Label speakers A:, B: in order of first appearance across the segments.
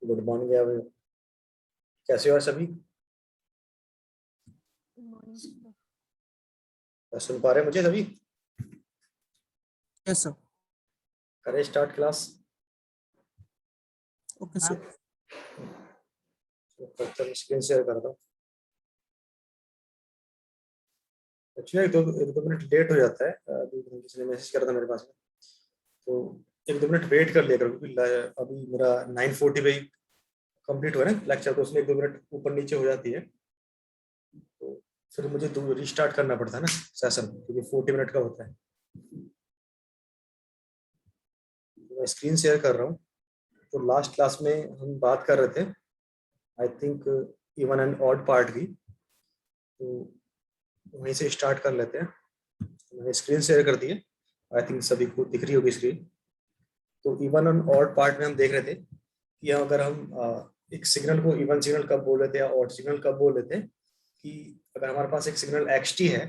A: Good morning यार, कैसे हो आप सभी? सुन पा रहे हैं मुझे सभी?
B: Yes sir.
A: करें start class?
B: Okay sir.
A: Screen share कर दो। एक्चुअली एक दो मिनट लेट हो जाता है, किसी ने मैसेज करा था मेरे पास में, तो एक दो मिनट वेट कर लिया करो क्योंकि अभी मेरा 9:40 पे कंप्लीट हुआ ना लेक्चर, तो उसमें एक दो मिनट ऊपर नीचे हो जाती है, तो फिर मुझे रिस्टार्ट करना पड़ता है ना सेशन, क्योंकि 40 मिनट का होता है। मैं स्क्रीन शेयर कर रहा हूँ। तो लास्ट क्लास में हम बात कर रहे थे I think even and odd part की, तो वहीं से स्टार्ट कर लेते हैं। मैंने स्क्रीन शेयर कर दी है, आई थिंक सभी को दिख रही होगी स्क्रीन। तो इवन एंड ऑड पार्ट में हम देख रहे थे कि अगर हम एक सिग्नल को इवन सिग्नल कब बोल रहे थे या ऑड सिग्नल कब बोल रहे थे, कि अगर हमारे पास एक सिग्नल xt है,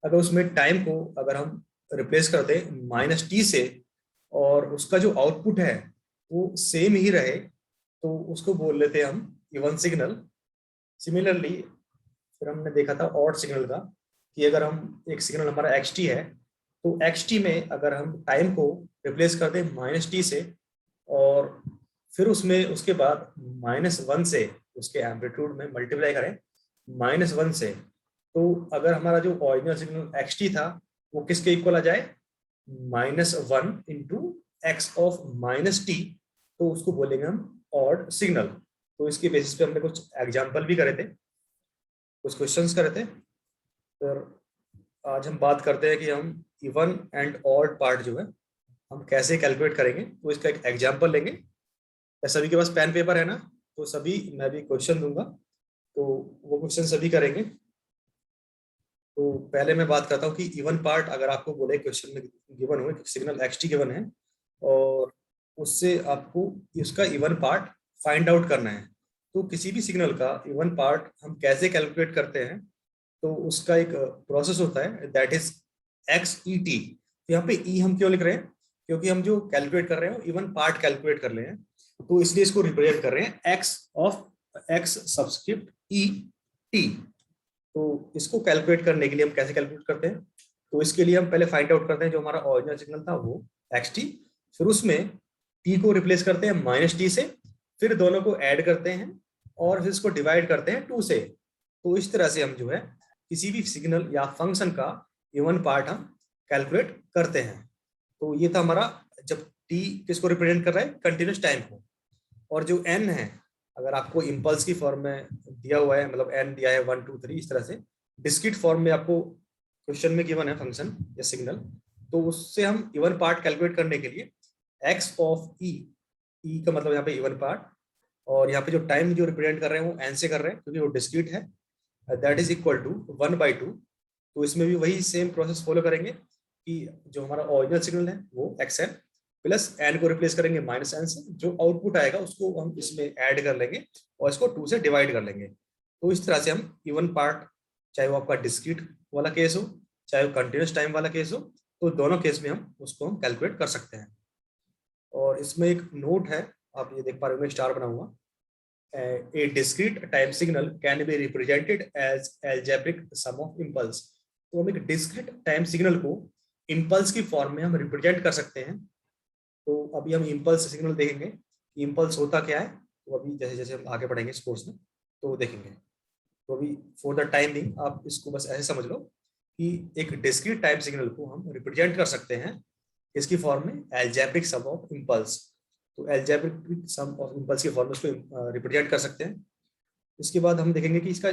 A: अगर उसमें टाइम को अगर हम रिप्लेस कर दें -t से और उसका जो आउटपुट है वो सेम ही रहे, तो उसको बोल लेते हैं हम इवन सिग्नल। सिमिलरली फिर हमने देखा था ऑड सिग्नल का, कि अगर हम एक सिग्नल हमारा xt है, तो xt में अगर हम टाइम को रिप्लेस कर दें -t से और फिर उसमें उसके बाद -1 से उसके एम्पलीट्यूड में मल्टीप्लाई करें -1 से, तो अगर हमारा जो ओरिजिनल सिग्नल xt था वो किसके इक्वल आ जाए, -1 इंटू एक्स ऑफ -t, तो उसको बोलेंगे हम ऑड सिग्नल। तो इसके बेसिस पे हमने कुछ एग्जाम्पल भी करे थे, कुछ क्वेश्चंस करे थे। फिर आज हम बात करते हैं कि हम इवन एंड ऑड पार्ट जो है हम कैसे कैलकुलेट करेंगे, तो इसका एक एग्जाम्पल लेंगे। या सभी के पास पेन पेपर है ना? तो सभी, मैं भी क्वेश्चन दूंगा तो वो क्वेश्चन सभी करेंगे। तो पहले मैं बात करता हूँ कि इवन पार्ट अगर आपको बोले क्वेश्चन में गिवन हो, सिग्नल xt गिवन है और उससे आपको इसका इवन पार्ट फाइंड आउट करना है, तो किसी भी सिग्नल का इवन पार्ट हम कैसे कैलकुलेट करते हैं, तो उसका एक प्रोसेस होता है दैट इज XET। यहाँ पे ई हम क्यों लिख रहे हैं, क्योंकि हम जो कैलकुलेट कर रहे हैं इवन पार्ट कैलकुलेट कर रहे हैं, तो इसलिए इसको रिप्रेजेंट कर रहे हैं x सब्सक्रिप्ट ET। तो इसको कैलकुलेट करने के लिए हम कैसे कैलकुलेट करते हैं, तो इसके लिए हम पहले फाइंड आउट करते हैं जो हमारा ओरिजिनल सिग्नल था वो xt, फिर उसमें t को रिप्लेस करते हैं -t से, फिर दोनों को ऐड करते हैं और फिर इसको डिवाइड करते हैं 2 से। तो इस तरह से हम जो है किसी भी सिग्नल या फंक्शन का इवन पार्ट हम कैलकुलेट करते हैं। तो ये था हमारा, जब t किसको रिप्रेजेंट कर रहा है, कंटिन्यूस टाइम को। और जो n है, अगर आपको इम्पल्स की फॉर्म में दिया हुआ है, मतलब n दिया है 1 2 3 इस तरह से डिस्क्रीट फॉर्म में आपको क्वेश्चन में गिवन है फंक्शन या सिग्नल, तो उससे हम इवन पार्ट कैलकुलेट करने के लिए x ऑफ e का मतलब यहाँ पे इवन पार्ट, और यहाँ पे जो टाइम जो रिप्रेजेंट कर रहे हैं वो n से कर रहे हैं क्योंकि वो डिस्क्रीट है, दैट इज इक्वल टू 1/2। तो इसमें भी वही सेम प्रोसेस फॉलो करेंगे कि जो हमारा ओरिजिनल सिग्नल है वो xn प्लस n को रिप्लेस करेंगे -n से, जो आउटपुट आएगा उसको हम इसमें ऐड कर लेंगे और इसको 2 से डिवाइड कर लेंगे। तो इस तरह से हम इवन पार्ट, चाहे वो आपका डिस्क्रीट वाला केस हो चाहे वो कंटिन्यूस टाइम वाला केस हो, तो दोनों केस में हम उसको हम कैलकुलेट कर सकते हैं। और इसमें एक नोट है, आप ये देख पा रहे हो, स्टार बना हुआ, a discrete time signal can be represented as algebraic sum of impulse। तो हम एक डिस्क्रीट टाइम सिग्नल को इम्पल्स की फॉर्म में हम रिप्रेजेंट कर सकते हैं। तो अभी हम इम्पल्स सिग्नल देखेंगे कि इम्पल्स होता क्या है, तो अभी जैसे जैसे हम आगे बढ़ेंगे इस कोर्स में तो देखेंगे। तो अभी फॉर द टाइम बिंग आप इसको बस ऐसे समझ लो कि एक डिस्क्रीट टाइम सिग्नल को हम रिप्रेजेंट कर सकते हैं इसकी फॉर्म में एल्जेब्रिक सम ऑफ इम्पल्स। तो एल्जेब्रिक सम ऑफ इम्पल्स की फॉर्म उसको रिप्रेजेंट कर सकते हैं। इसके बाद हम देखेंगे कि इसका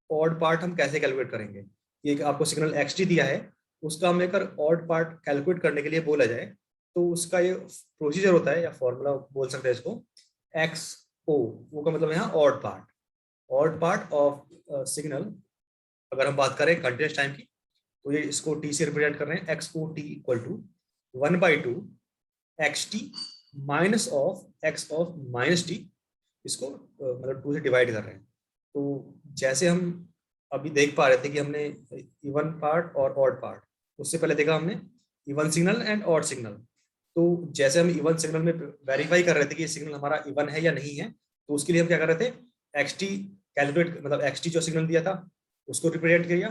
A: ऑड पार्ट हम कैसे कैलकुलेट करेंगे। ये आपको सिग्नल xt दिया है, उसका हमें अगर ऑड पार्ट कैलकुलेट करने के लिए बोला जाए, तो उसका ये प्रोसीजर होता है या फॉर्मूला बोल सकते हैं इसको, XO, वो का मतलब यहाँ ऑड पार्ट ऑफ सिग्नल। अगर हम बात करें कंटिन्यूस टाइम की, तो ये इसको t से रिप्रेजेंट कर रहे हैं, XOT equal to 1/2 xt minus of x of -t, इसको मतलब 2 से डिवाइड कर रहे हैं। तो जैसे हम अभी देख पा रहे थे कि हमने इवन पार्ट और ऑड पार्ट, उससे पहले देखा हमने even signal and odd signal. तो जैसे हम इवन सिग्नल में वेरीफाई कर रहे थे कि ये सिग्नल हमारा इवन है या नहीं है, तो उसके लिए हम क्या कर रहे थे, एक्स टी कैलकुलेट, मतलब एक्स टी जो सिग्नल दिया था उसको रिप्रेजेंट किया,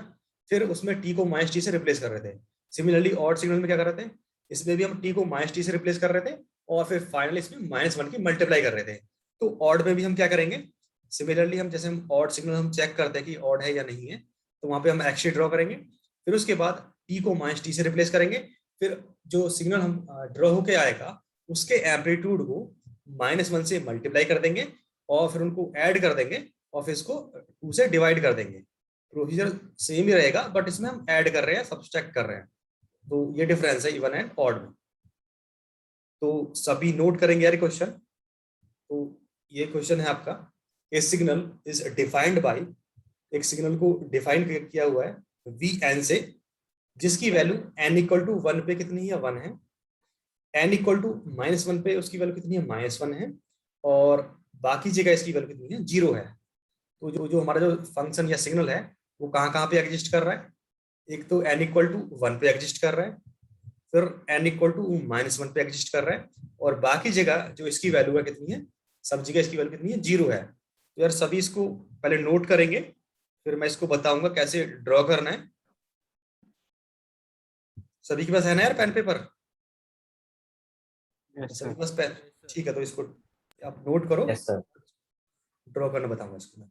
A: फिर उसमें टी को माइनस टी से रिप्लेस कर रहे थे। सिमिलरली ऑड सिग्नल में क्या कर रहे थे, इसमें भी हम टी को माइनस टी से रिप्लेस कर रहे थे और फिर फाइनली इसमें -1 की मल्टीप्लाई कर रहे थे। तो ऑड में भी हम क्या करेंगे, सिमिलरली हम जैसे हम ऑड सिग्नल हम चेक करते हैं कि ऑड है या नहीं है, तो वहां पे हम एक्स टी ड्रॉ करेंगे, फिर उसके बाद टी को माइनस टी से रिप्लेस करेंगे, फिर जो सिग्नल हम ड्रॉ होके आएगा उसके एम्पलीट्यूड को -1 से मल्टीप्लाई कर देंगे और फिर उनको ऐड कर देंगे और फिर इसको 2 से डिवाइड कर देंगे। प्रोसीजर सेम ही रहेगा बट इसमें हम ऐड कर रहे हैं, सब्सट्रैक्ट कर रहे हैं। तो ये डिफरेंस है इवन एंड ऑड में। तो सभी नोट करेंगे यार क्वेश्चन। तो ये क्वेश्चन है आपका, ए सिग्नल इज डिफाइंड बाय, एक सिग्नल को डिफाइन किया हुआ है वी एन से, जिसकी वैल्यू n इक्वल टू 1 पे कितनी है, 1 है, n इक्वल टू -1 पे उसकी वैल्यू कितनी है, -1 है, और बाकी जगह इसकी वैल्यू कितनी है, 0 है। तो जो जो हमारा जो फंक्शन या सिग्नल है वो कहाँ कहाँ पे एग्जिस्ट कर रहा है, एक तो n इक्वल टू 1 पे एग्जिस्ट कर रहा है, फिर n इक्वल टू -1 पे एग्जिस्ट कर रहा है, और बाकी जगह जो इसकी वैल्यू है कितनी है, सब जगह इसकी वैल्यू कितनी है, 0 है। तो यार सभी इसको पहले नोट करेंगे, फिर मैं इसको बताऊंगा कैसे ड्रॉ करना है। सभी के पास है ना यार पेन पेपर? सभी के पास पेन, ठीक है, तो इसको आप नोट करो।
B: Yes sir.
A: ड्रॉ करना बताऊंगा इसको मैं।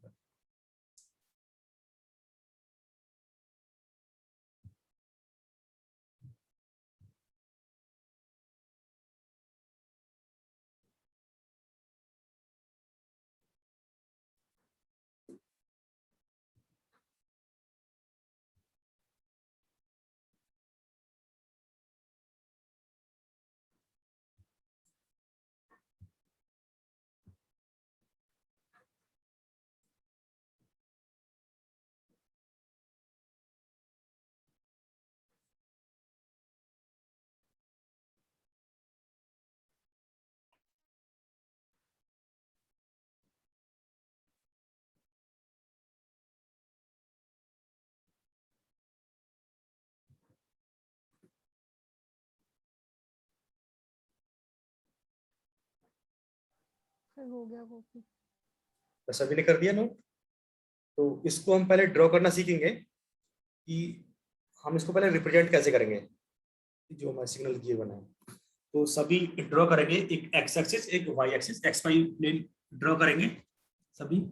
C: सर हो गया कॉपी।
A: तो सभी ने कर दिया नोट? तो इसको हम पहले ड्रॉ करना सीखेंगे कि हम इसको पहले रिप्रेजेंट कैसे करेंगे, जो हमारा सिग्नल ये बना है। तो सभी ड्रॉ करेंगे, एक एक्स एक्सिस एक y axis, x y plane draw करेंगे सभी।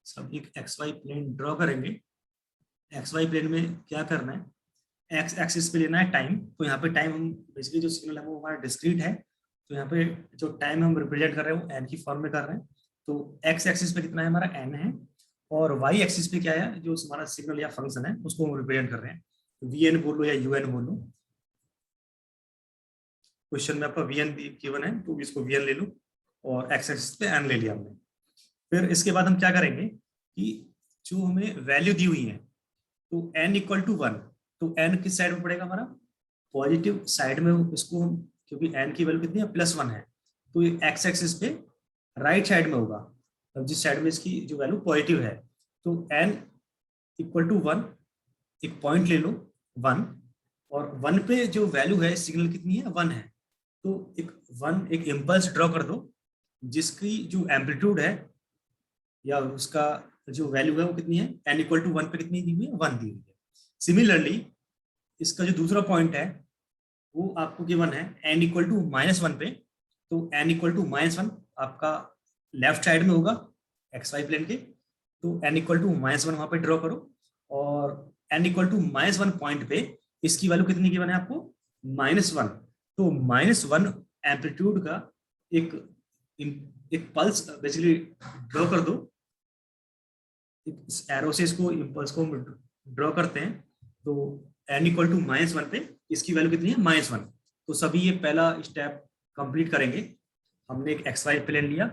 A: सब एक एक्स वाई प्लेन ड्रॉ करेंगे। एक्स वाई प्लेन में क्या करना है, एक्स एक्सिस पे लेना है टाइम, तो यहाँ पे टाइम हम बेसिकली जो सिग्नल है वो हमारा डिस्क्रीट है, तो यहाँ पे जो टाइम हम रिप्रेजेंट कर रहे हैं वो एन की फॉर्म में कर रहे हैं। तो एक्स एक्सिस पे कितना है हमारा, एन है, और वाई एक्सिस पे क्या है, जो हमारा सिग्नल या फंक्शन है उसको हम रिप्रेजेंट कर रहे हैं। वी एन बोलो या यू एन बोलो, क्वेश्चन में आपका वी एन गिवन है तो इसको वी एन ले लो, और एक्स एक्सिस पे एन ले लिया हमने। फिर इसके बाद हम क्या करेंगे कि जो हमें वैल्यू दी हुई है, तो n इक्वल टू 1, तो n किस साइड में पड़ेगा हमारा, पॉजिटिव साइड में। इसको हम, क्योंकि n की वैल्यू कितनी है, +1 है, तो ये एक्स एक्सिस पे राइट साइड में होगा, अब जिस साइड में इसकी जो वैल्यू पॉजिटिव है। तो n इक्वल टू 1, एक पॉइंट ले लो 1, और 1 पे जो वैल्यू है सिग्नल कितनी है, 1 है, तो एक इम्पल्स ड्रॉ कर दो जिसकी जो एम्पलीट्यूड है या उसका जो वैल्यू है वो कितनी है, n इक्वल टू 1 पे कितनी दी हुई है, 1 दी हुई है। सिमिलरली इसका जो दूसरा पॉइंट है वो आपको गिवन है n इक्वल टू -1 पे, तो n इक्वल टू -1 आपका लेफ्ट साइड में होगा एक्स वाई प्लेन के, तो n इक्वल टू -1 वहां पे ड्रॉ करो, और n इक्वल टू -1 पॉइंट पे इसकी वैल्यू कितनी गिवन है आपको, -1, तो -1 एम्पलीट्यूड का एक एक पल्स बेसिकली ड्रॉ कर दो। इस एरो से इसको इम्पल्स को ड्रॉ करते हैं, तो n इक्वल टू -1 पे इसकी वैल्यू कितनी है, -1। तो सभी ये पहला स्टेप कंप्लीट करेंगे। हमने एक एक्स वाई प्लेन लिया,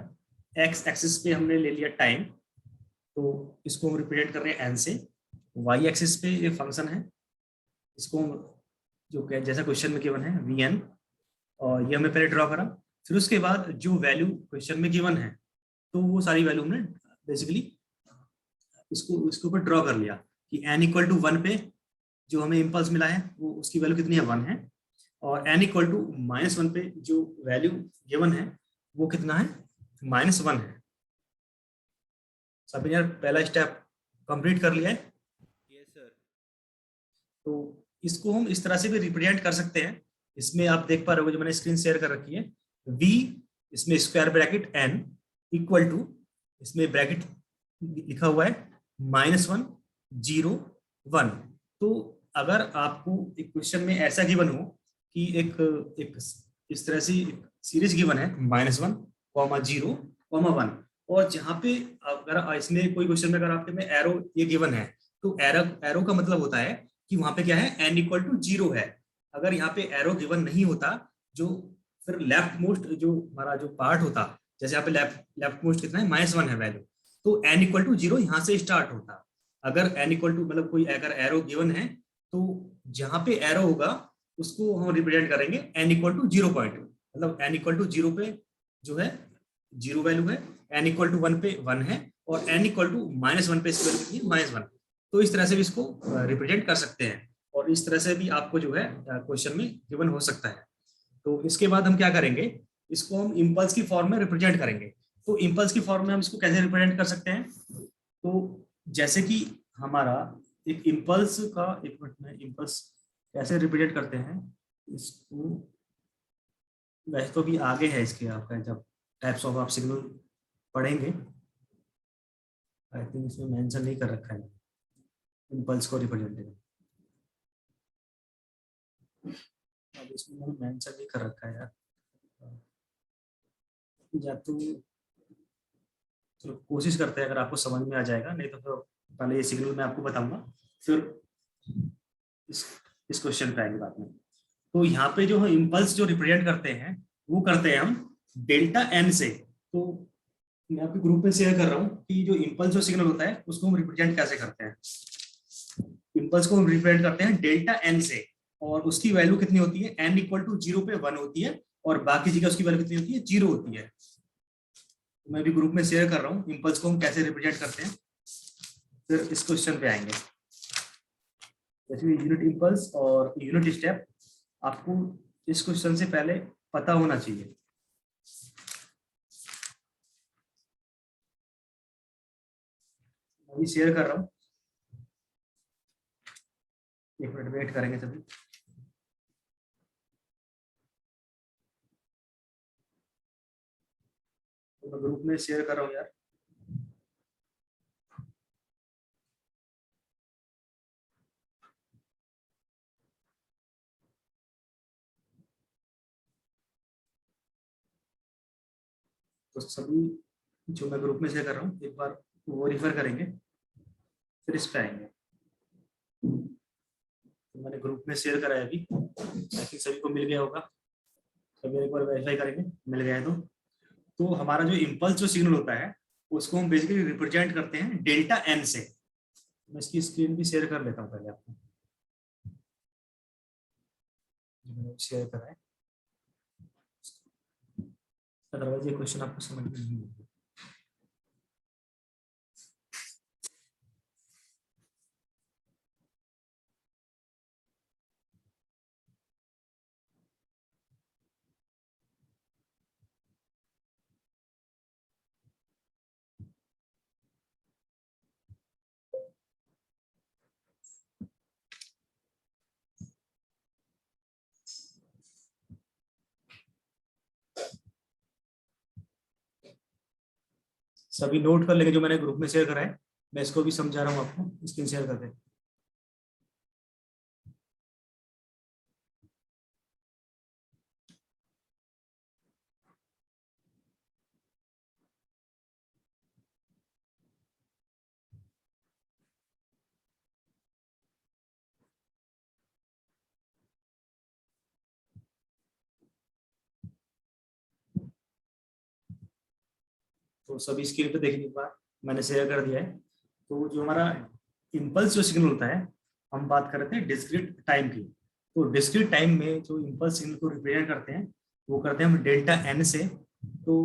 A: एक्स एक्सिस पे हमने ले लिया टाइम, तो इसको हम रिप्रेजेंट कर रहे हैं n से। वाई एक्सिस पे ये फंक्शन है, इसको जो जैसा क्वेश्चन में गिवन है vn, और ये हमने पहले ड्रॉ करा। फिर उसके बाद जो वैल्यू क्वेश्चन में गिवन है
B: तो वो सारी वैल्यू हमने बेसिकली इसके ऊपर ड्रॉ कर लिया कि n इक्वल टू 1 पे जो हमें इम्पल्स मिला है वो उसकी वैल्यू कितनी है, 1 है, और n इक्वल टू -1 पे जो वैल्यू गिवन है वो कितना है, -1 है। सभी यार पहला स्टेप कंप्लीट कर लिया है।
D: Yes sir.
B: तो इसको हम इस तरह से भी रिप्रेजेंट कर सकते हैं। इसमें आप देख पा रहे हो जो मैंने स्क्रीन शेयर कर रखी है, v इसमें square bracket n equal to, इसमें ब्रैकेट लिखा हुआ है -1 0 1। तो अगर आपको एक क्वेश्चन में ऐसा गिवन हो कि एक इस तरह से सीरीज गिवन है -1, -0, -1, और जहां पे अगर इसमें कोई क्वेश्चन में अगर आपके में एरो ये गिवन है, तो एरो का मतलब होता है कि वहां पे क्या है, n इक्वल टू 0 है। अगर यहाँ पे एरो गिवन नहीं होता, जो फिर लेफ्ट मोस्ट जो हमारा जो पार्ट होता, जैसे यहाँ पे लेफ्ट मोस्ट कितना है, -1 है वैल्यू, तो n इक्वल टू 0 यहाँ से स्टार्ट होता। अगर n इक्वल टू मतलब कोई अगर एरो गिवन है, तो जहां पे एरो होगा उसको हम रिप्रेजेंट करेंगे n इक्वल टू 0 पॉइंट, मतलब n इक्वल टू 0 पे जो है 0 वैल्यू है, n इक्वल टू 1 पे 1 है, और n इक्वल टू -1 पे इसकी वैल्यू कितनी है, -1। तो इस तरह से भी इसको रिप्रेजेंट कर सकते हैं, और इस तरह से भी आपको जो है क्वेश्चन में गिवन हो सकता है। तो इसके बाद हम क्या करेंगे, इसको हम इम्पल्स की फॉर्म में रिप्रेजेंट करेंगे। तो इम्पल्स की फॉर्म में हम इसको कैसे रिप्रेजेंट कर सकते हैं, तो जैसे कि हमारा एक इम्पल्स का, एक मिनट में इम्पल्स कैसे रिप्रेजेंट करते हैं इसको, वैसे तो भी आगे है इसके आपका, जब टाइप्स ऑफ आप सिग्नल पढ़ेंगे, आई थिंक इसमें मेंशन नहीं कर रखा है इम्पल्स को रिप्रेजेंट करना। अब इसमें मैंने मेंशन नहीं कर रखा है यार, या तो चलो कोशिश करते हैं, अगर आपको समझ में आ जाएगा, नहीं तो फिर पहले ये सिग्नल मैं आपको बताऊंगा, फिर इस क्वेश्चन पे आएंगे बाद में। तो यहाँ पे जो है इम्पल्स जो रिप्रेजेंट करते हैं वो करते हैं हम डेल्टा एन से। तो मैं आपके ग्रुप में शेयर कर रहा हूँ कि जो इम्पल्स जो सिग्नल होता है उसको हम रिप्रेजेंट कैसे करते हैं। इम्पल्स को हम रिप्रेजेंट करते हैं डेल्टा एन से, और उसकी वैल्यू कितनी होती है, n इक्वल टू 0 पे 1 होती है, और बाकी जगह उसकी वैल्यू कितनी होती है, 0 होती है। तो मैं भी ग्रुप में शेयर कर रहा हूँ इम्पल्स को हम कैसे रिप्रेजेंट करते हैं, फिर इस क्वेश्चन पे आएंगे। जैसे यूनिट इम्पल्स और यूनिट स्टेप आपको इस क्वेश्चन से पहले पता होना चाहिए। अभी शेयर कर रहा हूँ, एक मिनट वेट करेंगे सभी। तो मैं ग्रुप में शेयर कर रहा हूँ यार। तो सभी जो मैं ग्रुप में शेयर कर रहा हूँ एक बार वो रिफर करेंगे, फिर इस पे आएंगे। तो मैंने ग्रुप में शेयर करा है अभी, ताकि सभी को मिल गया होगा। सभी एक बार वेरीफाई करेंगे मिल गया है तो हमारा जो इम्पल्स जो सिग्नल होता है उसको हम बेसिकली रिप्रेजेंट करते हैं डेल्टा एन से। मैं इसकी स्क्रीन भी शेयर कर लेता हूँ पहले आपको, शेयर करा है, अदरवाइज ये क्वेश्चन आपको समझ में नहीं आएगा। सभी नोट कर लेंगे जो मैंने ग्रुप में शेयर करा है, मैं इसको भी समझा रहा हूँ आपको, स्क्रीन शेयर कर दें। तो सभी स्क्रीन पे देखने के बाद मैंने शेयर कर दिया है। तो जो हमारा इम्पल्स जो सिग्नल होता है, हम बात कर रहे थे डिस्क्रीट टाइम की। तो डिस्क्रीट टाइम में जो इम्पल्स सिग्नल को रिप्रेजेंट करते हैं वो करते हैं हम डेल्टा एन से। तो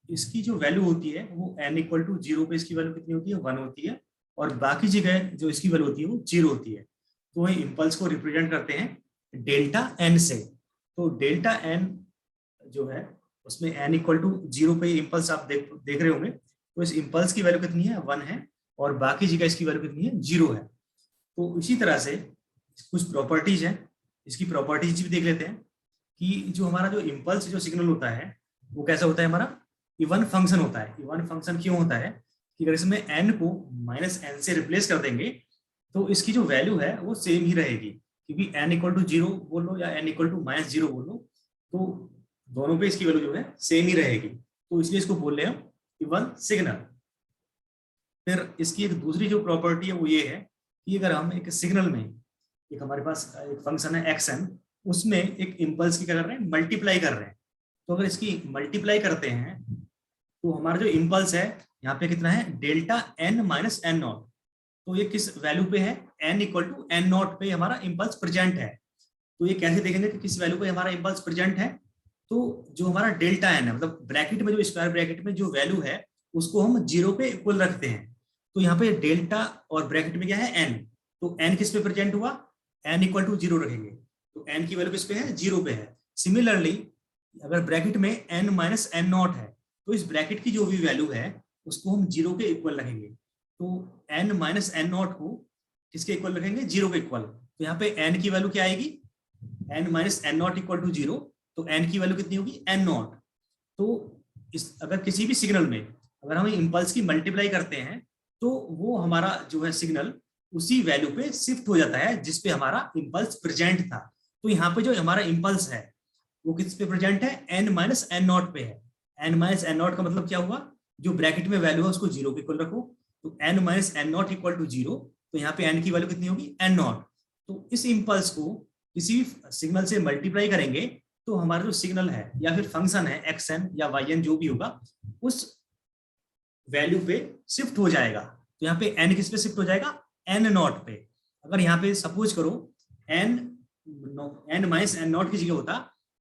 B: इसकी जो वैल्यू होती है वो n इक्वल टू 0 पे इसकी वैल्यू कितनी होती है, 1 होती है, और बाकी जगह जो इसकी वैल्यू होती है वो 0 होती है। तो वही इम्पल्स को रिप्रेजेंट करते हैं डेल्टा n से। तो डेल्टा n जो है उसमें n इक्वल टू 0 पे इम्पल्स आप देख रहे होंगे, तो इस इम्पल्स की वैल्यू कितनी है, 1 है, और बाकी जगह इसकी वैल्यू कितनी है, 0 है। तो इसी तरह से कुछ प्रॉपर्टीज हैं, इसकी प्रॉपर्टीज भी देख लेते हैं कि जो हमारा जो इम्पल्स जो सिग्नल होता है वो कैसा होता है, हमारा इवन फंक्शन होता है। इवन फंक्शन क्यों होता है कि अगर इसमें n को -n से रिप्लेस कर देंगे तो इसकी जो वैल्यू है वो सेम ही रहेगी, क्योंकि n इक्वल टू 0 बोल लो या n इक्वल टू -0 बोल लो, तो दोनों पे इसकी वैल्यू जो है सेम ही रहेगी। तो इसलिए इसको बोल रहे हैं इवन सिग्नल। फिर इसकी एक दूसरी जो प्रॉपर्टी है वो ये है कि अगर हम एक सिग्नल में, एक हमारे पास एक फंक्शन है xn, उसमें एक इम्पल्स की क्या कर रहे हैं, मल्टीप्लाई कर रहे हैं। तो अगर इसकी मल्टीप्लाई करते हैं तो हमारा जो इम्पल्स है यहाँ पे कितना है, delta n minus n naught. तो ये किस वैल्यू पे है, n equal to n naught पे हमारा इम्पल्स प्रेजेंट है। तो ये कैसे देखेंगे कि किस वैल्यू पे हमारा इम्पल्स प्रेजेंट है, तो जो हमारा डेल्टा n है, मतलब ब्रैकेट में जो स्क्वायर ब्रैकेट में जो वैल्यू है उसको हम 0 पे इक्वल रखते हैं। तो यहाँ पे डेल्टा और ब्रैकेट में क्या है, n, तो n किस पे प्रेजेंट हुआ, n इक्वल टू 0 रखेंगे, तो n की वैल्यू किस पे है, 0 पे है। सिमिलरली अगर ब्रैकेट में n माइनस n नॉट है तो इस ब्रैकेट की जो भी वैल्यू है उसको हम 0 के इक्वल रखेंगे। तो n माइनस n नॉट को किसके इक्वल रखेंगे, 0 के इक्वल। तो यहाँ पे n की वैल्यू क्या आएगी, n minus n naught equal to 0, तो n की वैल्यू कितनी होगी, n नॉट। तो इस अगर किसी भी सिग्नल में अगर हम इम्पल्स की मल्टीप्लाई करते हैं तो वो हमारा जो है सिग्नल उसी वैल्यू पे शिफ्ट हो जाता है जिसपे हमारा इम्पल्स प्रेजेंट था। तो यहाँ पे जो हमारा इम्पल्स है वो किस पे प्रेजेंट है, n माइनस n नॉट पे है। n माइनस n नॉट का मतलब क्या हुआ, जो ब्रैकेट में वैल्यू है उसको 0 के इक्वल रखो, तो n minus n naught equal to 0, तो यहाँ पे n की वैल्यू कितनी होगी, n नॉट। तो इस इम्पल्स को किसी भी सिग्नल से मल्टीप्लाई करेंगे तो हमारा जो सिग्नल है या फिर फंक्शन है xn या yn जो भी होगा उस वैल्यू पे शिफ्ट हो जाएगा। तो यहाँ पे n किस पे शिफ्ट हो जाएगा, n नॉट पे। अगर यहाँ पे सपोज करो n माइनस n नॉट की जगह होता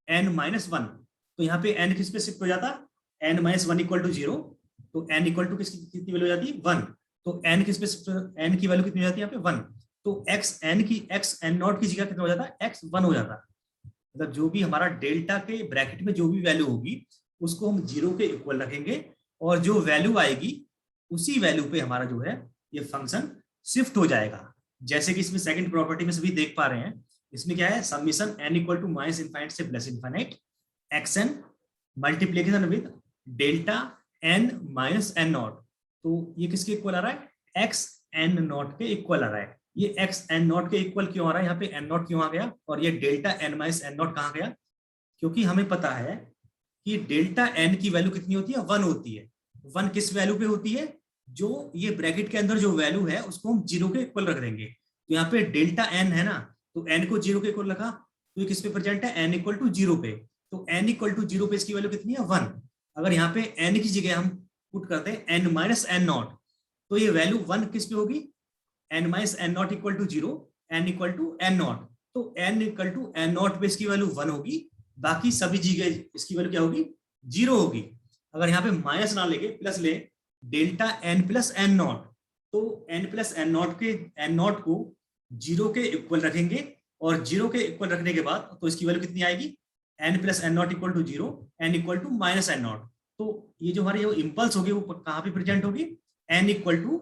B: n माइनस 1, तो यहाँ पे n किस पे शिफ्ट हो जाता, n माइनस 1 इक्वल टू 0, तो n इक्वल टू कितनी वैल्यू हो जाती है, 1। तो n किस पे n की वैल्यू कितनी हो जाती है यहाँ पे 1, तो x n नॉट की जगह कितना हो जाता है, x 1 हो जाता। मतलब जो भी हमारा डेल्टा के ब्रैकेट में जो भी वैल्यू होगी उसको हम 0 के इक्वल रखेंगे, और जो वैल्यू आएगी उसी वैल्यू पे हमारा जो है ये फंक्शन शिफ्ट हो जाएगा। जैसे कि इसमें सेकंड प्रॉपर्टी में सभी देख पा रहे हैं, इसमें क्या है, summation n equal to minus infinite से plus infinite xn multiplication with delta n minus n naught. तो ये किसके इक्वल आ रहा है, x n नॉट के इक्वल आ रहा है। ये x n नॉट के इक्वल क्यों आ रहा है, यहाँ पे n नॉट क्यों आ गया, और ये delta n minus n not कहाँ गया, क्योंकि हमें पता है कि डेल्टा n की वैल्यू कितनी होती है, 1 होती है। 1 किस वैल्यू पे होती है, जो ये ब्रैकेट के अंदर जो वैल्यू है उसको हम 0 के इक्वल रख देंगे। तो यहाँ पे डेल्टा n है ना, तो n को 0 के इक्वल रखा, तो ये किस पे प्रेजेंट है, n इक्वल टू 0 पे। तो n इक्वल टू 0 पे इसकी वैल्यू कितनी है, 1। अगर यहाँ पे n की जगह हम पुट करते हैं n माइनस n नॉट, तो ये वैल्यू 1 किस पे होगी, n minus n naught equal to 0, n equal to n naught. तो n equal to n naught पे इसकी वैल्यू 1 होगी, बाकी सभी जगह इसकी वैल्यू क्या होगी, 0 होगी। अगर यहाँ पे माइनस ना लेके प्लस ले, delta n plus n naught, तो n प्लस n नॉट के n नॉट को 0 के इक्वल रखेंगे, और 0 के इक्वल रखने के बाद तो इसकी वैल्यू कितनी आएगी, n plus n naught equal to 0, n equal to minus n naught. तो ये जो हमारी इम्पल्स होगी वो कहाँ पे प्रेजेंट होगी, n equal to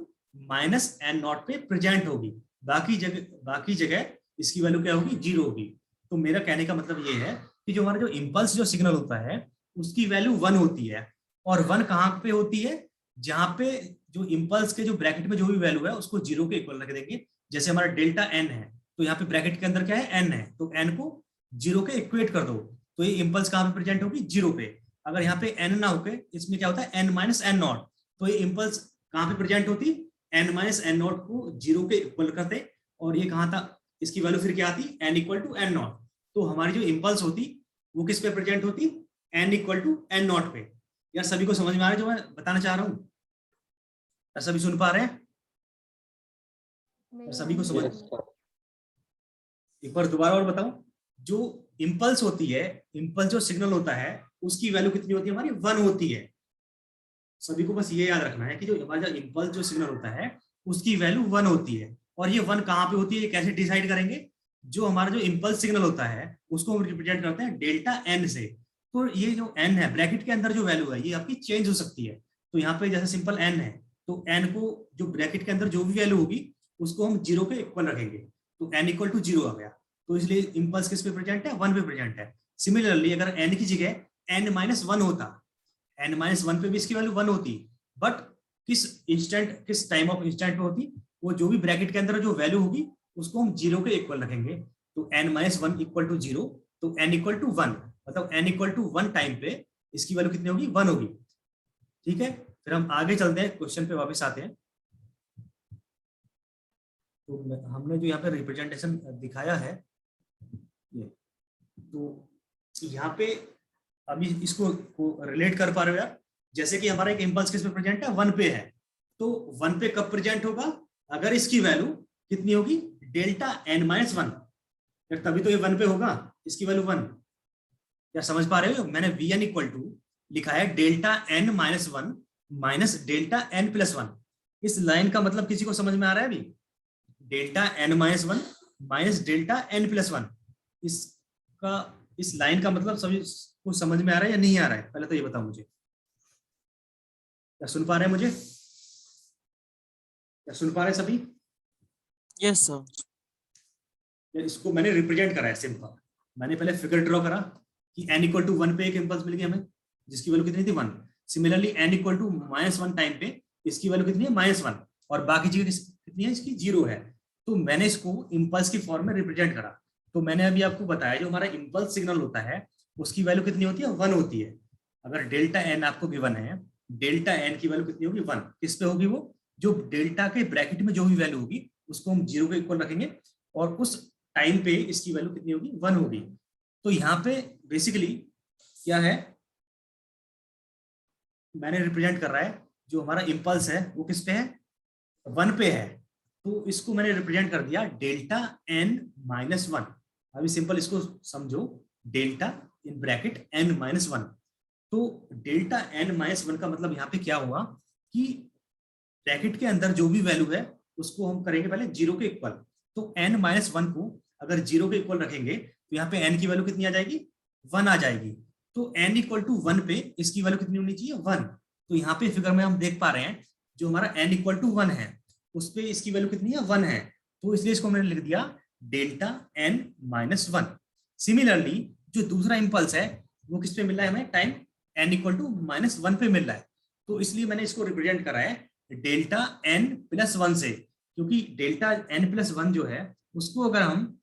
B: minus n naught पे प्रेजेंट होगी। बाकी जगह इसकी वैल्यू क्या होगी, 0 होगी। तो मेरा कहने का मतलब ये है कि जो हमारा जो इम्पल्स जो सिग्नल होता है उसकी वैल्यू 1 होती है, और 1 कहाँ पे होती है, जहां पे जो इम्पल्स के जो ब्रैकेट में जो भी वैल्यू है उसको 0 के इक्वल रख देंगे। जैसे हमारा डेल्टा n है, तो यहाँ पे ब्रैकेट के अंदर क्या है, n है, तो n को 0 के इक्वेट कर दो, तो ये इम्पल्स कहाँ पे प्रेजेंट होगी, 0 पे। अगर यहाँ पे n ना होके इसमें क्या होता है, n माइनस n नॉट, तो ये इम्पल्स कहाँ पे प्रेजेंट होती, n माइनस n नॉट को 0 के इक्वल करते, और ये कहाँ था, इसकी वैल्यू फिर क्या आती, n equal to n naught. तो हमारी जो इम्पल्स होती वो किस पे प्रेजेंट होती, n equal to n naught पे। यार सभी को समझ में आ रहा है जो मैं बताना चाह रहा हूँ, यार सभी सुन पा रहे हैं, सभी को समझ, एक बार दोबारा और बताऊं, जो इम्पल्स होती है, इम्पल्स जो सिग्नल होता है उसकी वैल्यू कितनी होती है हमारी, 1 होती है। सभी को बस ये याद रखना है कि जो हमारा जो इम्पल्स जो सिग्नल होता है उसकी वैल्यू 1 होती है। और ये 1 कहाँ पे होती है, ये कैसे डिसाइड करेंगे, जो हमारा जो इम्पल्स सिग्नल होता है उसको हम रिप्रेजेंट करते हैं डेल्टा एन से। तो ये जो एन है ब्रैकेट के अंदर जो वैल्यू है ये आपकी चेंज हो सकती है। तो यहाँ पे जैसे सिंपल एन है तो एन को जो ब्रैकेट के अंदर जो भी वैल्यू होगी उसको हम 0 के इक्वल रखेंगे, तो एन इक्वल टू 0 आ गया। तो इसलिए इम्पल्स किस पे प्रेजेंट है, 1 पे प्रेजेंट है। सिमिलरली अगर एन की जगह एन माइनस 1 होता, एन माइनस 1 पे भी इसकी वैल्यू 1 होती, बट किस टाइम ऑफ इंस्टेंट पे होती, वो जो भी ब्रैकेट के अंदर जो वैल्यू होगी उसको हम 0 के इक्वल रखेंगे। तो एन माइनस 1 इक्वल टू 0, तो एन इक्वल टू 1, मतलब एन इक्वल टू 1 टाइम पे इसकी वैल्यू कितनी होगी, 1 होगी। ठीक है, फिर हम आगे चलते हैं, क्वेश्चन पे वापस आते हैं। तो हमने जो यहाँ पे रिप्रेजेंटेशन दिखाया है ये, तो यहाँ पे अभी इसको रिलेट कर पा रहे हो यार, जैसे कि हमारा एक इम्पल्स किस पे प्रेजेंट है, 1 पे है, तो 1 पे कब प्रेजेंट होगा, अगर इसकी वैल्यू कितनी होगी, डेल्टा एन माइनस 1, तभी तो ये 1 पे होगा, इसकी वैल्यू 1। क्या समझ पा रहे हो, मैंने वी एन इक्वल टू लिखा है delta n minus 1 minus delta n plus 1। इस लाइन का मतलब किसी को समझ में आ रहा है अभी, delta n minus 1 minus delta n plus 1, इसका इस लाइन का मतलब सभी को समझ में आ रहा है या नहीं आ रहा है, पहले तो ये बताओ मुझे, क्या सुन पा रहे हैं मुझे, क्या सुन पा रहे हैं सभी?
D: Yes sir.
B: इसको मैंने रिप्रेजेंट करा है सिंपल, मैंने पहले फिगर ड्रॉ करा कि n इक्वल टू 1 पे एक इम्पल्स मिल गया हमें जिसकी वैल्यू कितनी थी, 1। Similarly n equal to minus 1 time पे इसकी वैल्यू कितनी है, -1, और बाकी चीजें कितनी है, इसकी 0 है। तो मैंने इसको इम्पल्स की फॉर्म में रिप्रेजेंट करा। तो मैंने अभी आपको बताया जो हमारा इम्पल्स सिग्नल होता है उसकी वैल्यू कितनी होती है, 1 होती है। अगर डेल्टा एन आपको गिवन है, डेल्टा एन की वैल्यू कितनी होगी, 1। किस पे होगी, वो जो डेल्टा के ब्रैकेट में जो भी वैल्यू होगी उसको हम 0 के इक्वल रखेंगे, और उस टाइम पे इसकी वैल्यू कितनी होगी, 1 होगी। तो यहाँ पे बेसिकली क्या है, मैंने रिप्रेजेंट कर रहा है जो हमारा इम्पल्स है वो किस पे है, 1 पे है, तो इसको मैंने रिप्रेजेंट कर दिया डेल्टा एन माइनस 1। अभी सिंपल इसको समझो, delta in bracket n minus 1, तो डेल्टा एन माइनस 1 का मतलब यहाँ पे क्या हुआ कि ब्रैकेट के अंदर जो भी वैल्यू है उसको हम करेंगे पहले 0 के इक्वल। तो n माइनस 1 को अगर 0 के इक्वल रखेंगे तो यहाँ पे n की वैल्यू कितनी आ जाएगी, 1 आ जाएगी। तो n इक्वल टू 1 पे इसकी वैल्यू कितनी होनी चाहिए, 1। तो यहाँ पे फिगर में हम देख पा रहे हैं जो हमारा n इक्वल टू 1 है उस पे इसकी वैल्यू कितनी है, 1 है। तो इसलिए इसको मैंने लिख दिया डेल्टा n माइनस 1। सिमिलरली जो दूसरा इम्पल्स है वो किस पे मिल रहा है हमें, time n equal to minus 1 पे मिल रहा है। तो इसलिए मैंने इसको रिप्रेजेंट करा है डेल्टा n प्लस 1 से, क्योंकि डेल्टा n प्लस 1 जो है उसको अगर हम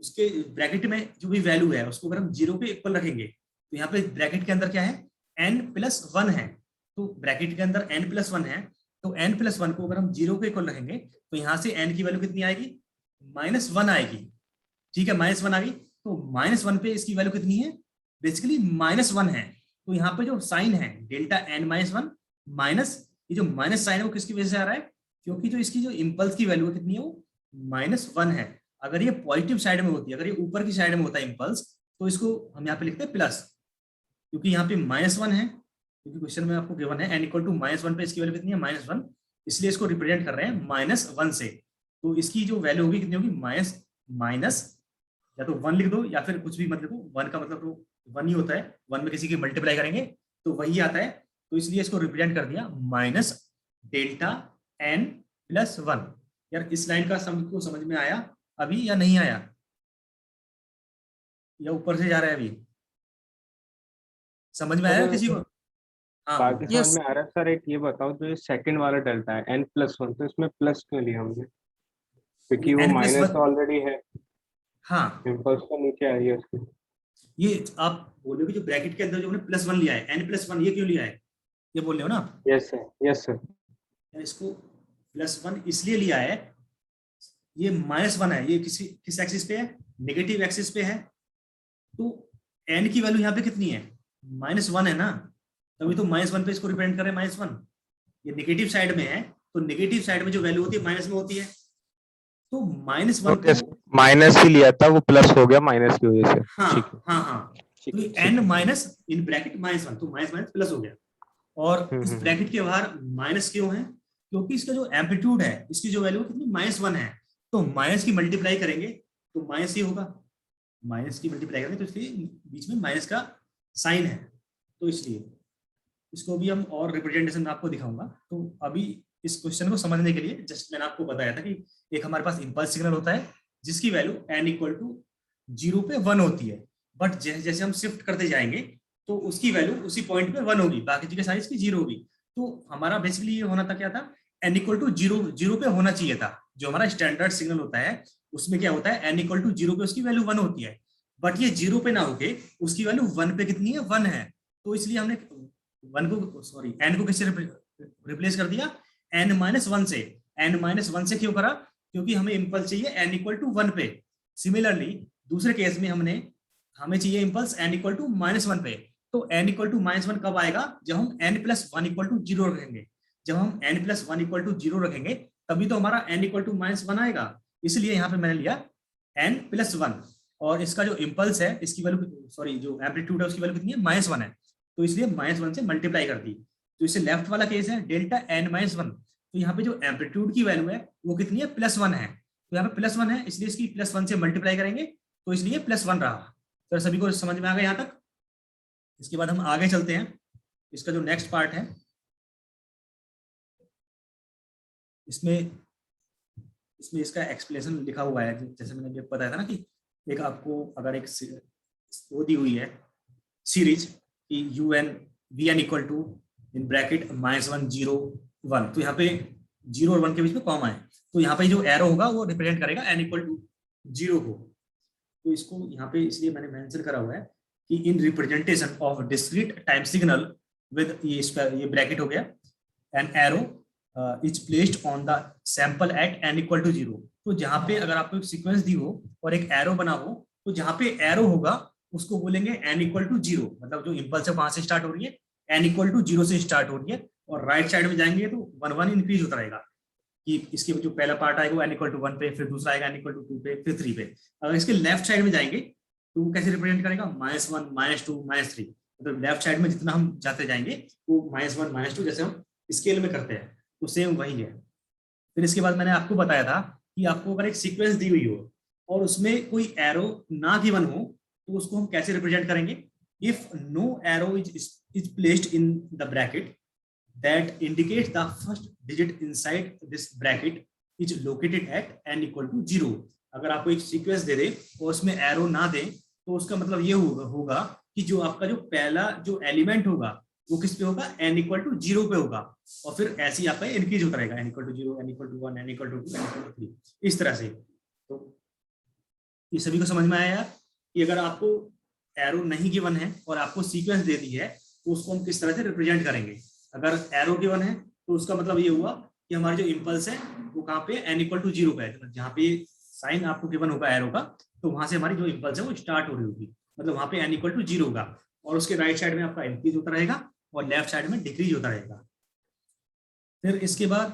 B: उसके ब्रैकेट में जो भी वैल्यू है उसको अगर हम 0 के इक्वल रखेंगे तो यहाँ पे ब्रैकेट के अंदर क्या है, n प्लस 1 है। तो ब्रैकेट के अंदर n प्लस 1 है, तो n प्लस 1 को अगर हम 0 के इक्वल रखेंगे तो यहाँ से n की वैल्यू कितनी आएगी, -1 आएगी। ठीक है, -1 आ गई, तो -1 पे इसकी वैल्यू कितनी है, बेसिकली -1 है। तो यहाँ पे जो साइन है डेल्टा n माइनस 1 माइनस, ये जो माइनस साइन है वो किसकी वजह से आ रहा है, क्योंकि जो इसकी जो इम्पल्स की वैल्यू कितनी है वो -1 है। अगर ये पॉजिटिव साइड में होती है, अगर ये ऊपर की साइड में होता है इम्पल्स, तो इसको हम यहाँ पे लिखते हैं प्लस, क्योंकि यहाँ पे -1 है, क्योंकि क्वेश्चन में आपको गिवन है n इक्वल टू -1 पे इसकी वैल्यू कितनी है, -1, इसलिए इसको रिप्रेजेंट कर रहे हैं -1 से। तो इसकी जो वैल्यू होगी कितनी होगी, माइनस या तो 1 लिख दो या फिर कुछ भी मत लिखो, 1 का मतलब तो 1 ही होता है, 1 में किसी की मल्टीप्लाई करेंगे तो वही आता है। तो इसलिए इसको रिप्रेजेंट कर दिया माइनस डेल्टा n प्लस 1। यार इस लाइन का सबको समझ में आया अभी या नहीं आया, या ऊपर से जा रहा है अभी, समझ में आया किसी को? हाँ
E: बाकी
D: Yes.
E: समझ में आ रहा है सर। एक ये बताओ, जो ये सेकंड वाला डेल्टा है n प्लस 1, तो इसमें प्लस क्यों लिया हमने, क्योंकि वो
B: n+1
E: माइनस ऑलरेडी है,
B: हाँ,
E: इम्पल्स तो नीचे आ रही है उसकी।
B: ये आप बोलोगे जो ब्रैकेट के अंदर जो हमने +1 लिया है, n+1, ये क्यों लिया है, ये बोल रहे हो ना आप?
E: Yes sir, yes sir.
B: इसको +1 इसलिए लिया है, ये -1 है, ये किस एक्सिस पे है, नेगेटिव एक्सिस पे है। तो n की वैल्यू यहाँ पे कितनी है, -1 है ना, तभी तो -1 पे इसको रिप्रेजेंट कर रहे हैं -1। ये नेगेटिव साइड में है, तो नेगेटिव साइड में जो वैल्यू होती है माइनस में होती है। तो -1 को
E: माइनस ही लिया था, वो प्लस हो गया माइनस की वजह से।
B: हाँ
E: ठीक है,
B: हाँ हाँ,
E: ठीक
B: तो
E: है,
B: n माइनस इन ब्रैकेट -1, तो माइनस प्लस हो गया। और इस ब्रैकेट के बाहर माइनस क्यों है? क्योंकि इसका जो एम्पलीट्यूड है, इसकी जो वैल्यू कितनी -1 है, तो माइनस की मल्टीप्लाई करेंगे तो माइनस ही होगा, माइनस की मल्टीप्लाई करेंगे तो इसलिए बीच में माइनस का साइन है, तो इसलिए इसको भी हम और रिप्रेजेंटेशन आपको दिखाऊंगा। तो अभी इस क्वेश्चन को समझने के लिए जस्ट मैंने आपको बताया था कि एक हमारे पास इंपल्स सिग्नल होता है जिसकी वैल्यू n = 0 पे 1 होती है, बट जैसे जैसे हम शिफ्ट करते जाएंगे तो उसकी वैल्यू उसी पॉइंट पे 1 होगी, बाकी जगह साइज की 0 होगी। तो हमारा बेसिकली ये होना था, क्या था, n = 0 पे होना चाहिए था। जो हमारा स्टैंडर्ड सिग्नल होता है उसमें क्या होता है, n = 0 पे उसकी वैल्यू 1 होती है, बट ये 0 पे ना होके उसकी वैल्यू 1 पे कितनी है, 1 है। तो इसलिए हमने n को किससे रिप्लेस कर दिया, n-1 से। n-1 से क्यों करा? क्योंकि हमें इंपल्स चाहिए n = 1 पे। सिमिलरली दूसरे केस में हमें चाहिए इंपल्स n = -1 पे। तो n = -1 कब आएगा? जब हम n+1 = 0 रखेंगे। जब हम n+1 = 0 रखेंगे तभी तो हमारा n = -1 आएगा। इसलिए यहाँ पे मैंने लिया n+1, और इसका जो इंपल्स है इसकी वैल्यू जो एम्पलीट्यूड है उसकी वैल्यू कितनी है, -1 है, तो इसलिए -1 से मल्टीप्लाई कर दी। तो इससे लेफ्ट वाला केस है डेल्टा n-1, तो यहाँ पे जो एम्पलीट्यूड की वैल्यू है वो कितनी है, +1 है। तो यहाँ पे +1 है इसलिए इसकी +1 से मल्टीप्लाई करेंगे तो इसलिए +1 रहा। तो सभी को समझ में आ गया यहाँ तक? इसके बाद हम आगे चलते हैं। इसका जो नेक्स्ट पार्ट है इसमें इसका एक्सप्लेनेशन लिखा हुआ है। जैसे मैंने बताया था ना कि एक आपको अगर एक वो दी हुई है सीरीज कि vn = इन ब्रैकेट -1 0 1, तो यहाँ पे 0 और 1 के बीच में कॉमा है, तो यहाँ पे जो एरो होगा वो रिप्रेजेंट करेगा n = 0 को। तो इसको यहाँ पे इसलिए मैंने मेंशन करा हुआ है कि in representation of discrete time signal with ये ब्रैकेट हो गया, an arrow is placed on the sample at n = 0। तो जहाँ पे अगर आपको एक सीक्वेंस दी हो और एक एरो बना हो, तो जहाँ पे एरो होगा उसको बोलेंगे n = 0, मतलब जो इंपल्स है वहां से स्टार्ट हो रही है, n = 0 से स्टार्ट हो रही है, और राइट साइड में जाएंगे तो 1 इंक्रीज होता रहेगा कि इसके जो पहला पार्ट आएगा वो n = 1 पे, फिर दूसरा आएगा n = 2 पे, फिर 3 पे। अगर इसके लेफ्ट साइड में जाएंगे तो वो कैसे रिप्रेजेंट करेगा, -1 -2 -3, मतलब लेफ्ट साइड में जितना हम जाते जाएंगे वो -1 -2 जैसे हम स्केल में करते हैं तो सेम वही है। फिर इसके बाद मैंने आपको बताया था कि आपको अगर एक सीक्वेंस दी हुई हो और उसमें कोई एरो ना गिवन हो तो उसको हम कैसे रिप्रेजेंट करेंगे, if no arrow is placed in the bracket that indicates the first digit inside this bracket is located at n = 0। अगर आपको एक सीक्वेंस दे दे और उसमें एरो ना दे तो उसका मतलब ये होगा कि जो आपका जो पहला जो एलिमेंट होगा वो किस पे होगा, n = 0 पे होगा, और फिर ऐसे ही आपका इंक्रीज होता रहेगा n = 0 n = 1 n = 2 n = 3 इस तरह से। तो ये सभी को समझ में आया यार कि अगर आपको एरो नहीं गिवन है और आपको सीक्वेंस दे दी है तो उसको हम किस तरह से रिप्रेजेंट करेंगे। अगर एरो गिवन है तो उसका मतलब ये हुआ कि हमारा जो इंपल्स है वो कहाँ पे, n = 0 पे है, जहाँ पे साइन आपको गिवन होगा एरो का तो वहां से हमारी जो इंपल्स है वो स्टार्ट हो रही होगी, मतलब वहां पे n = 0 होगा, और उसके राइट साइड में आपका इंक्रीज होता रहेगा और लेफ्ट साइड में डिक्रीज होता रहेगा। फिर इसके बाद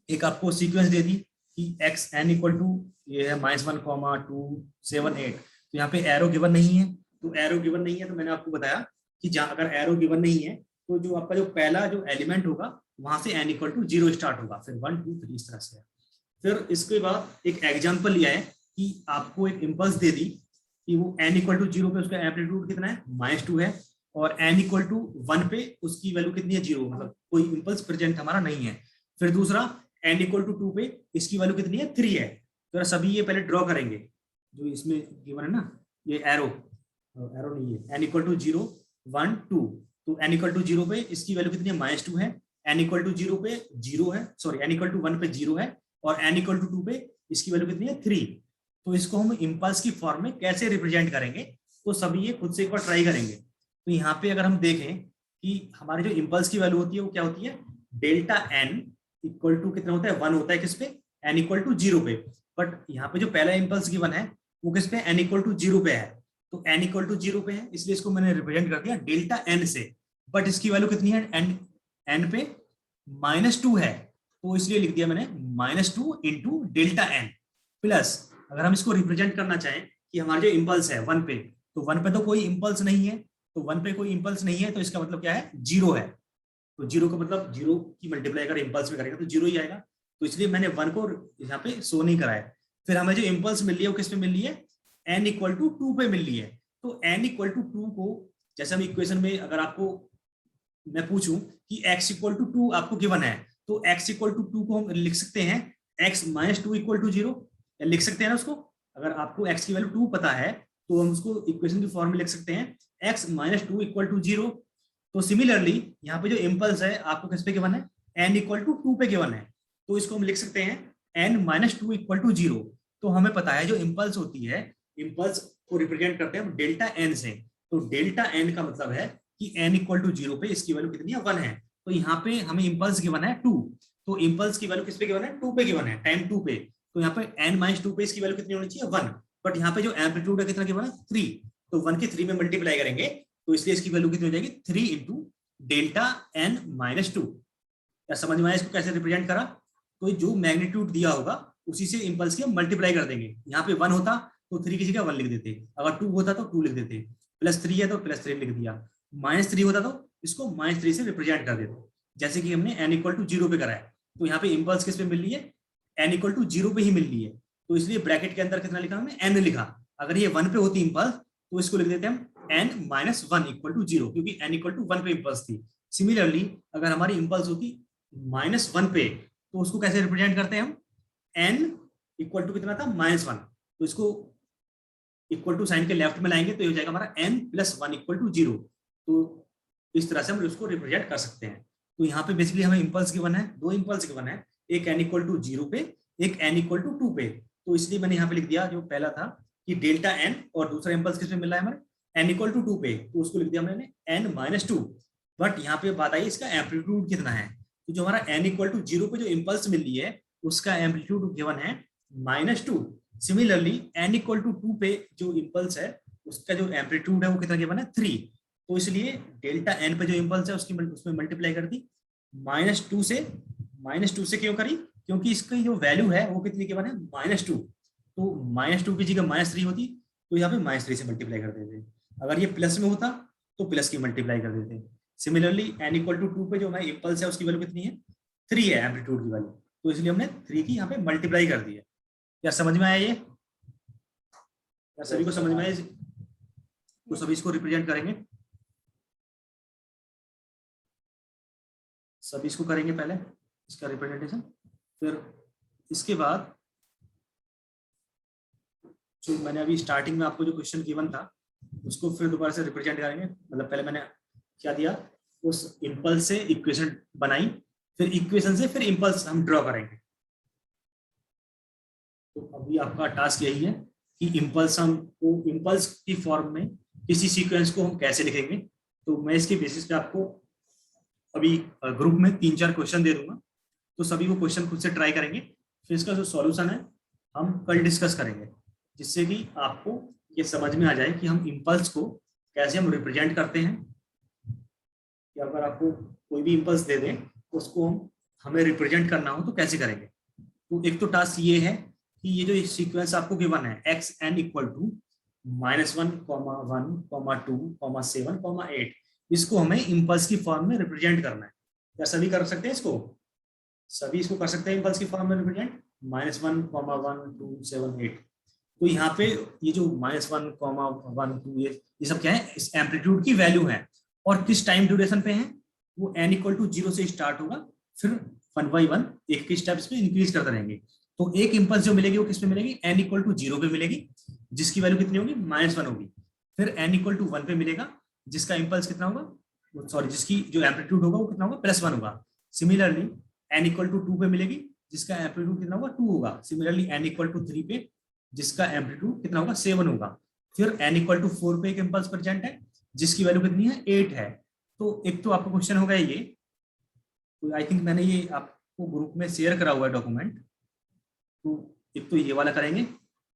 B: एक आपको सीक्वेंस दे दी कि x n = ये है -1, 2 7 8, तो यहाँ पे एरो गिवन नहीं है। तो एरो गिवन नहीं है तो मैंने आपको बताया कि जहाँ अगर एरो गिवन नहीं है तो जो आपका जो पहला जो एलिमेंट होगा वहां से n = 0 स्टार्ट होगा, फिर 1 2 3 इस तरह से। फिर इसके बाद एक एग्जांपल लिया है कि आपको एक इंपल्स दे दी कि वो n = 0 पे उसका एम्पलीट्यूड कितना है, -2 है, और n = 1 पे उसकी वैल्यू कितनी है, 0, मतलब कोई इंपल्स प्रेजेंट हमारा नहीं है। फिर दूसरा n = 2 पे इसकी वैल्यू कितनी है, 3 है। तो सभी ये पहले ड्रॉ करेंगे जो इसमें गिवन है ना, ये एरो नहीं है, n = 0 1 2, तो n = 0 पे इसकी वैल्यू कितनी है, -2 है, n = 0 पे 0 है, सॉरी n = 1 पे 0 है, और n = 2 पे इसकी वैल्यू कितनी है, 3। तो इसको हम इंपल्स की फॉर्म में कैसे रिप्रेजेंट करेंगे, तो सभी ये खुद से एक बार ट्राई करेंगे। तो यहाँ पे अगर हम देखें कि हमारी जो इंपल्स की वैल्यू होती है वो क्या होती है, डेल्टा n = कितना होता है, 1 होता है, किस पे, n = 0 पे, बट यहाँ पे जो पहला इंपल्स गिवन है वो किस पे, n = 0 पे है, तो n = 0 पे है इसलिए इसको मैंने रिप्रेजेंट कर दिया डेल्टा n से, बट इसकी वैल्यू कितनी है, n पे -2 है, तो इसलिए लिख दिया मैंने -2 × डेल्टा n, प्लस अगर हम इसको रिप्रेजेंट करना चाहें कि हमारा जो इंपल्स है 1 पे, तो 1 पे तो कोई इंपल्स नहीं है, तो 1 पे कोई इंपल्स नहीं है, तो इसका मतलब क्या है, 0 है। तो 0 का मतलब 0 की मल्टीप्लाई अगर इंपल्स में करेंगे तो 0 ही आएगा। तो इसलिए मैंने 1 को यहाँ पे शो नहीं कराया। फिर हमें जो इंपल्स मिल रही है वो किस पे मिल रही है, n इक्वल टू 2 पे मिल रही है। तो n इक्वल टू 2 को जैसे हम इक्वेशन में अगर आपको मैं पूछूं कि x इक्वल टू 2 आपको गिवन है, तो x इक्वल टू 2 को हम लिख सकते हैं x माइनस 2 इक्वल टू 0, लिख सकते हैं ना उसको। अगर आपको x की वैल्यू 2 पता है तो हम उसको इक्वेशन की फॉर्म में लिख सकते हैं x माइनस 2 इक्वल टू 0। तो सिमिलरली यहाँ पे जो इंपल्स है आपको किस पे गिवन है, n इक्वल टू 2 पे गिवन है, तो इसको हम लिख सकते हैं n माइनस 2 इक्वल टू 0। तो हमें पता है जो इंपल्स होती है, इंपल्स को रिप्रेजेंट करते हैं डेल्टा n से। तो डेल्टा n का मतलब है कि n इक्वल टू 0 पे इसकी वैल्यू कितनी है, 1 है। तो यहाँ पे हमें इंपल्स गिवन है 2, तो इंपल्स की वैल्यू किस पे गिवन है, 2 पे गिवन है, टाइम 2 पे। तो यहाँ पे n माइनस 2 पे इसकी वैल्यू कितनी होनी चाहिए, 1। बट यहाँ पे जो एम्पलीट्यूड है कितना गिवन है, 3। तो 1 के 3 में मल्टीप्लाई करेंगे तो इसलिए इसकी वैल्यू कितनी हो जाएगी, 3 इंटू डेल्टा n माइनस 2। क्या समझ में आया इसको कैसे रिप्रेजेंट करा। तो जो मैग्नीट्यूड दिया होगा उसी से इंपल्स की हम मल्टीप्लाई कर देंगे। यहाँ पे 1 होता तो 3 की जगह 1 लिख देते, अगर 2 होता तो 2 लिख देते, प्लस 3 है तो प्लस 3 लिख दिया, माइनस 3 होता तो इसको माइनस 3 से रिप्रेजेंट कर देते, जैसे कि हमने n इक्वल टू 0 पे कराया। तो यहाँ पे इंपल्स किस पे मिल रही है, n इक्वल टू 0 पे ही मिल रही है। तो इसलिए ब्रैकेट के अंदर कितना लिखा हमने, n लिखा। अगर ये 1 पे होती इंपल्स तो इसको लिख देते हम n माइनस 1 इक्वल टू 0, क्योंकि n इक्वल टू 1 पे इंपल्स थी। सिमिलरली अगर हमारी इंपल्स होती माइनस 1 पे तो उसको कैसे रिप्रेजेंट करते हैं हम, n इक्वल टू कितना था, माइनस 1। तो इसको इक्वल टू साइन के लेफ्ट में लाएंगे तो ये हो जाएगा हमारा n प्लस 1 इक्वल टू 0। तो इस तरह से हम उसको रिप्रेजेंट कर सकते हैं। तो यहाँ पे बेसिकली हमें इंपल्स गिवन है, 2 इंपल्स गिवन है, एक n इक्वल टू 0 पे, एक n इक्वल टू 2 पे। तो इसलिए मैंने यहाँ पे लिख दिया जो पहला था कि डेल्टा n, और दूसरा इंपल्स किस पे मिल रहा है हमारे, n इक्वल टू 2 पे, तो उसको लिख दिया मैंने n माइनस 2। बट यहाँ पे बात आई इसका एम्पलीट्यूड कितना है। तो जो हमारा n इक्वल टू 0 पे जो इंपल्स मिल रही है उसका एम्पलीट्यूड गिवन है minus 2। Similarly n equal to 2 पे जो इंपल्स है उसका जो एम्पलीट्यूड है वो कितना गिवन है, 3। तो इसलिए डेल्टा n पे जो इंपल्स है उसमें मल्टीप्लाई कर दी माइनस 2 से। माइनस 2 से क्यों करी, क्योंकि इसकी जो वैल्यू है वो कितनी गिवन है, माइनस 2। तो माइनस 2 की जगह माइनस 3 होती तो यहाँ पे माइनस 3 से मल्टीप्लाई कर देते। अगर ये प्लस में होता तो प्लस की मल्टीप्लाई कर देते। सिमिलरली n इक्वल टू 2 पे जो हमारा इंपल्स है उसकी वैल्यू कितनी है, 3 है एम्पलीट्यूड की वैल्यू, तो इसलिए हमने 3 की यहाँ पे मल्टीप्लाई कर दी है। क्या समझ में आया ये, क्या सभी को समझ में आया, तो सभी इसको रिप्रेजेंट करेंगे, सभी इसको करेंगे पहले इसका रिप्रेजेंटेशन, फिर इसके बाद जो मैंने अभी स्टार्टिंग में आपको जो क्वेश्चन गिवन था उसको फिर दोबारा से रिप्रेजेंट करेंगे। मतलब पहले मैंने क्या दिया, उस इंपल्स से इक्वेशन बनाई, फिर इक्वेशन से फिर इंपल्स हम ड्रॉ करेंगे। तो अभी आपका टास्क यही है कि इंपल्स इंपल्स की फॉर्म में किसी सीक्वेंस को हम कैसे लिखेंगे। तो मैं इसके बेसिस पे आपको अभी ग्रुप में 3-4 क्वेश्चन दे दूंगा, तो सभी वो क्वेश्चन खुद से ट्राई करेंगे, फिर इसका जो सॉल्यूशन है हम कल डिस्कस करेंगे, जिससे कि आपको ये समझ में आ जाए कि हम इंपल्स को कैसे हम रिप्रेजेंट करते हैं। कि अगर आपको कोई भी इंपल्स दे दें उसको हमें रिप्रेजेंट करना हो तो कैसे करेंगे। तो एक तो टास्क ये है कि ये जो सीक्वेंस आपको गिवन है xn इक्वल टू -1, 1, 2, 7, 8, इसको हमें इंपल्स की फॉर्म में रिप्रेजेंट करना है। क्या सभी कर सकते हैं इसको, सभी इसको कर सकते हैं इंपल्स की फॉर्म में रिप्रेजेंट, -1, 1, 2, 7, 8। तो यहाँ पे ये जो -1, 1, 2 ये सब क्या है, इस एम्पलीट्यूड की वैल्यू है और किस टाइम ड्यूरेशन पे है, वो n इक्वल टू 0 से स्टार्ट होगा, फिर 1 by 1 एक के स्टेप्स पे इंक्रीज करते रहेंगे। तो एक इंपल्स जो मिलेगी वो किस पे मिलेगी, n इक्वल टू 0 पे मिलेगी, जिसकी वैल्यू कितनी होगी, -1 होगी। फिर n इक्वल टू 1 पे मिलेगा, जिसका इंपल्स कितना होगा, सॉरी जिसकी जो एम्पलीट्यूड होगा वो कितना होगा, +1 होगा। सिमिलरली n इक्वल टू 2 पे मिलेगी, जिसका एम्पलीट्यूड कितना होगा, 2 होगा। सिमिलरली n इक्वल टू 3 पे जिसका एम्पलीट्यूड कितना होगा, 7 होगा। फिर n इक्वल टू 4 पे एक इंपल्स प्रेजेंट है जिसकी वैल्यू कितनी है, 8 है। तो एक तो आपका क्वेश्चन होगा ये, तो आई थिंक मैंने ये आपको ग्रुप में शेयर करा हुआ है डॉक्यूमेंट, तो एक तो ये वाला करेंगे,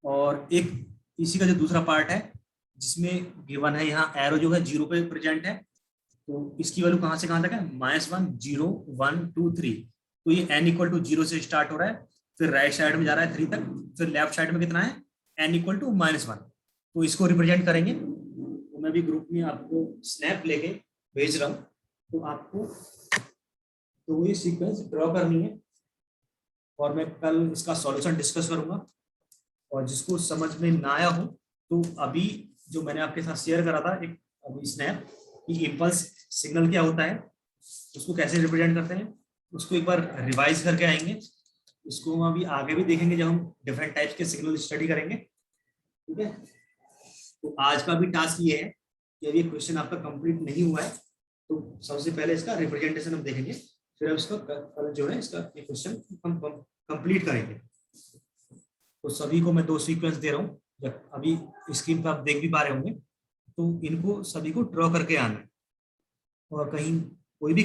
B: और एक इसी का जो दूसरा पार्ट है जिसमें गिवन है यहाँ एरो जो है 0 पे प्रेजेंट है, तो इसकी वैल्यू कहाँ से कहाँ तक है, -1, 0, 1, 2, 3। तो ये n इक्वल टू 0 से स्टार्ट हो रहा है, फिर राइट साइड में जा रहा है 3 तक, फिर लेफ्ट साइड में कितना है, n इक्वल टू -1। तो इसको रिप्रेजेंट करेंगे, तो मैं भी ग्रुप में आपको स्नैप लेके भेज रहा हूँ, तो आपको तो ये सीक्वेंस ड्रॉ करनी है और मैं कल इसका सॉल्यूशन डिस्कस करूंगा। और जिसको समझ में ना आया हो तो अभी जो मैंने आपके साथ शेयर करा था एक अभी स्नैप कि इम्पल्स सिग्नल क्या होता है, उसको कैसे रिप्रेजेंट करते हैं, उसको एक बार रिवाइज करके आएंगे। इसको हम अभी आगे भी देखेंगे जब हम डिफरेंट टाइप्स के सिग्नल स्टडी करेंगे। ठीक है, तो आज का भी टास्क ये है कि अभी क्वेश्चन आपका कंप्लीट नहीं हुआ है तो सबसे पहले इसका रिप्रेजेंटेशन हम देखेंगे, फिर हम इसका कल जो है इसका ये क्वेश्चन हम कंप्लीट करेंगे। तो सभी को मैं 2 सीक्वेंस दे रहा हूँ, जब अभी स्क्रीन पर आप देख भी पा रहे होंगे, तो इनको सभी को ड्रॉ करके आना है। और कहीं कोई भी